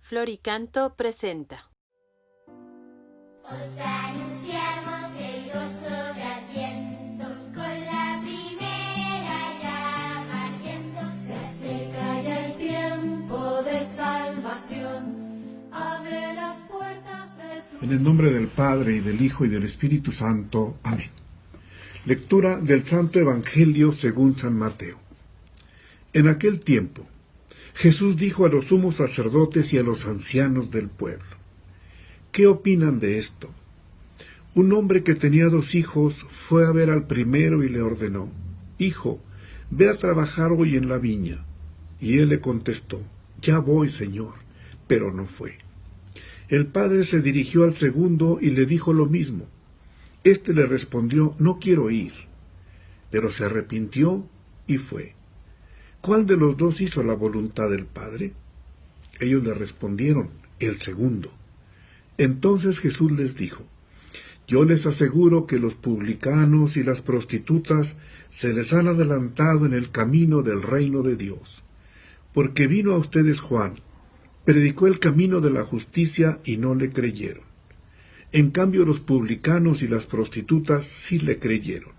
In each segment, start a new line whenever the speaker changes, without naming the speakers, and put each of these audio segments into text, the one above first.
Floricanto presenta.
Os anunciamos el gozo de Adviento, con la primera llama ardiendo.
Se acerca ya el tiempo de salvación, abre las puertas de tu...
En el nombre del Padre, y del Hijo, y del Espíritu Santo. Amén. Lectura del Santo Evangelio según San Mateo. En aquel tiempo, Jesús dijo a los sumos sacerdotes y a los ancianos del pueblo: ¿qué opinan de esto? Un hombre que tenía 2 hijos fue a ver al primero y le ordenó: Hijo, ve a trabajar hoy en la viña. Y él le contestó: Ya voy, Señor, pero no fue. El padre se dirigió al segundo y le dijo lo mismo. Este le respondió: No quiero ir. Pero se arrepintió y fue. ¿Cuál de los 2 hizo la voluntad del Padre? Ellos le respondieron: El segundo. Entonces Jesús les dijo: Yo les aseguro que los publicanos y las prostitutas se les han adelantado en el camino del reino de Dios. Porque vino a ustedes Juan, predicó el camino de la justicia y no le creyeron. En cambio los publicanos y las prostitutas sí le creyeron.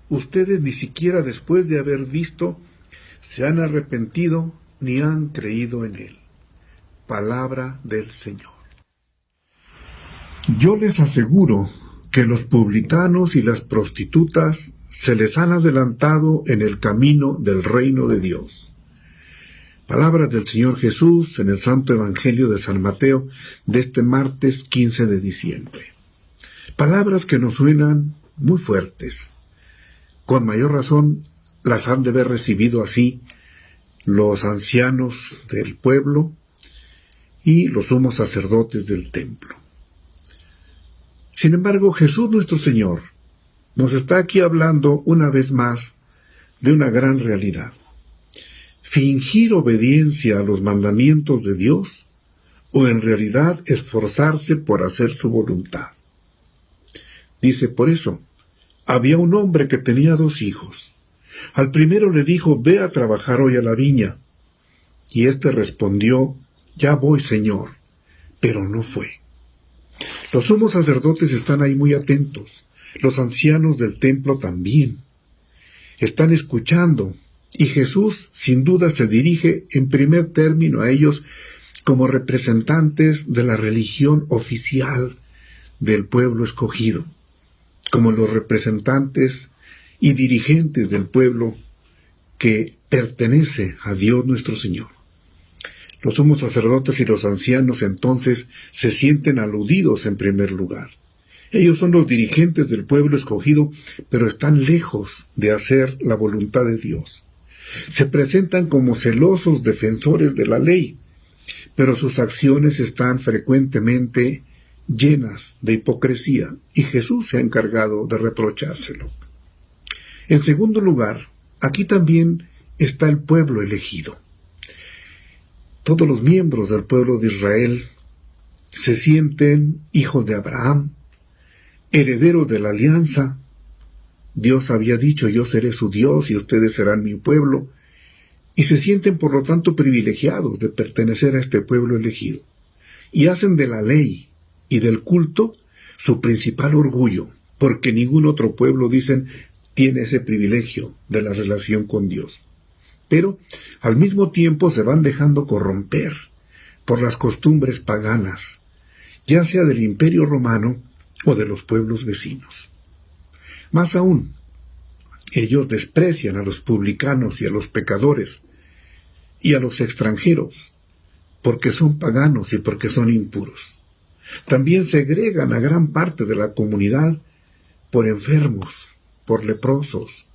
Ustedes ni siquiera después de haber visto se han arrepentido ni han creído en él. Palabra del Señor. Yo les aseguro que los publicanos y las prostitutas se les han adelantado en el camino del reino de Dios. Palabras del Señor Jesús en el Santo Evangelio de San Mateo de este martes 15 de diciembre. Palabras que nos suenan muy fuertes. Con mayor razón las han de haber recibido así los ancianos del pueblo y los sumos sacerdotes del templo. Sin embargo, Jesús nuestro Señor nos está aquí hablando una vez más de una gran realidad. Fingir obediencia a los mandamientos de Dios o en realidad esforzarse por hacer su voluntad. Dice: por eso, había un hombre que tenía 2 hijos. Al primero le dijo: Ve a trabajar hoy a la viña. Y éste respondió: Ya voy, Señor, pero no fue. Los sumos sacerdotes están ahí muy atentos. Los ancianos del templo también. Están escuchando. Y Jesús, sin duda, se dirige en primer término a ellos como representantes de la religión oficial del pueblo escogido, como los representantes y dirigentes del pueblo que pertenece a Dios nuestro Señor. Los sumos sacerdotes y los ancianos entonces se sienten aludidos en primer lugar. Ellos son los dirigentes del pueblo escogido, pero están lejos de hacer la voluntad de Dios. Se presentan como celosos defensores de la ley, pero sus acciones están frecuentemente llenas de hipocresía, y Jesús se ha encargado de reprochárselo. En segundo lugar, aquí también está el pueblo elegido. Todos los miembros del pueblo de Israel se sienten hijos de Abraham, herederos de la alianza. Dios había dicho: Yo seré su Dios y ustedes serán mi pueblo, y se sienten por lo tanto privilegiados de pertenecer a este pueblo elegido, y hacen de la ley y del culto su principal orgullo, porque ningún otro pueblo, dicen, tiene ese privilegio de la relación con Dios. Pero al mismo tiempo se van dejando corromper por las costumbres paganas, ya sea del Imperio Romano o de los pueblos vecinos. Más aún, ellos desprecian a los publicanos y a los pecadores y a los extranjeros, porque son paganos y porque son impuros. También segregan a gran parte de la comunidad por enfermos, por leprosos,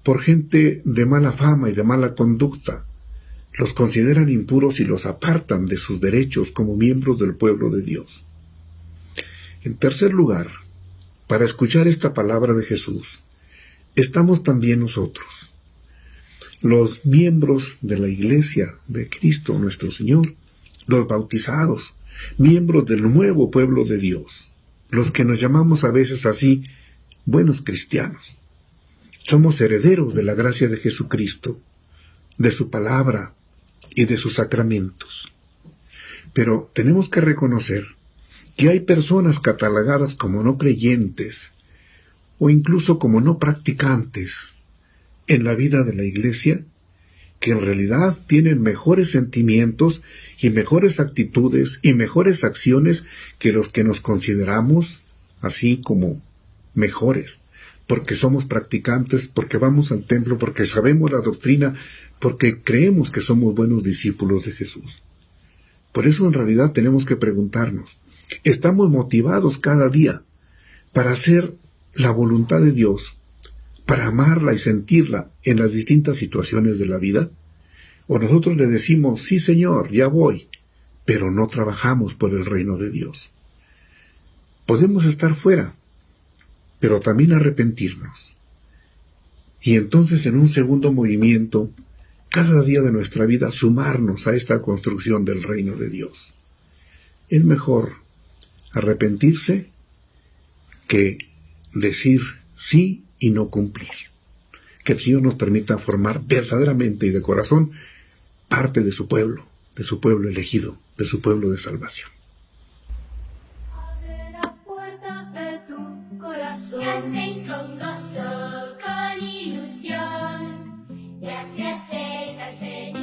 por gente de mala fama y de mala conducta. Los consideran impuros y los apartan de sus derechos como miembros del pueblo de Dios. En tercer lugar, para escuchar esta palabra de Jesús, estamos también nosotros, los miembros de la Iglesia de Cristo nuestro Señor, los bautizados, miembros del nuevo pueblo de Dios, los que nos llamamos a veces así, buenos cristianos. Somos herederos de la gracia de Jesucristo, de su palabra y de sus sacramentos. Pero tenemos que reconocer que hay personas catalogadas como no creyentes o incluso como no practicantes en la vida de la iglesia, que en realidad tienen mejores sentimientos y mejores actitudes y mejores acciones que los que nos consideramos así como mejores, porque somos practicantes, porque vamos al templo, porque sabemos la doctrina, porque creemos que somos buenos discípulos de Jesús. Por eso en realidad tenemos que preguntarnos, ¿estamos motivados cada día para hacer la voluntad de Dios, para amarla y sentirla en las distintas situaciones de la vida? ¿O nosotros le decimos, sí Señor, ya voy, pero no trabajamos por el reino de Dios? Podemos estar fuera, pero también arrepentirnos. Y entonces en un segundo movimiento, cada día de nuestra vida, sumarnos a esta construcción del reino de Dios. Es mejor arrepentirse que decir sí y no cumplir. Que el Señor nos permita formar verdaderamente y de corazón parte de su pueblo elegido, de su pueblo de salvación.
Abre las puertas de tu corazón.
Canten con gozo, con ilusión, gracias sea al Señor.